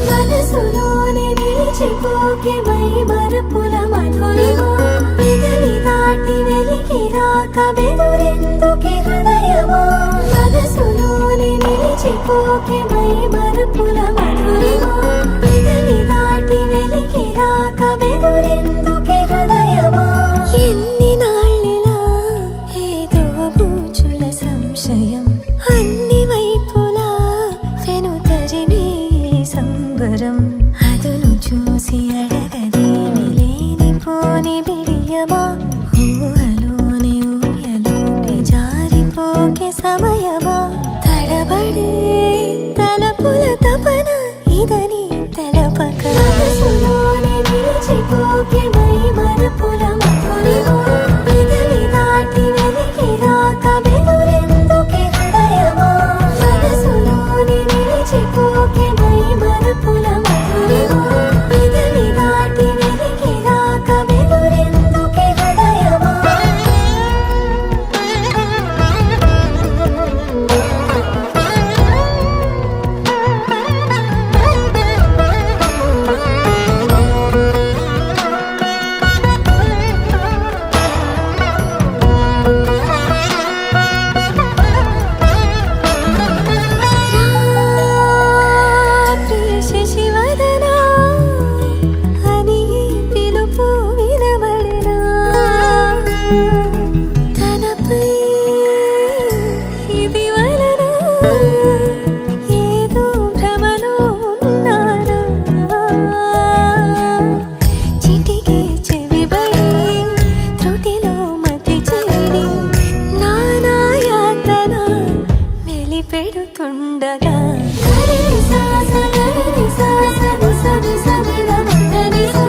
మనసులోని నిలిచిపోకే మై మరపుల మధురిమా పెదవి దాటి వెలికి రాక బెదురెందుకే హృదయమా మనసులోని నిలిచిపోకే మై మరపుల మధురిమా పెదవి దాటి వెలికి రాక బెదురెందుకే హృదయమా ఎన్ని నాళ్ళిలా ఏదో పూచుల సంశయం అన్ని వైపులా వెనుతరిమే సంబరం అదును చూసి అడగదేమి లేనిపోని బిడియమా ఊహలోని ఊయలోకి జారిపోకే సమయమా తడబడే తలపుల తపన ఇదని తెలపక మనసులోని నిలిచిపోకే మై మరపుల మధురిమా పెదవి దాటి వెలికి రాక బెదురెందుకే హృదయమా మనసులోని నిలిచిపోకే మై మరపుల మధురిమా పెదవి దాటి వెలికి రాక బెదురెందుకే హృదయమా శశివదనా అని పిలుపు వినబడనా తనపై ఇది వలన ఏదో భ్రమలో ఉన్నానా చిటికే చెవిబడి త్రుటిలో మతి చెడి నానా యాతన వెలిపెడుతుండగా సరి సా స గరి సా సరి సరి సరి గ మ గరి సా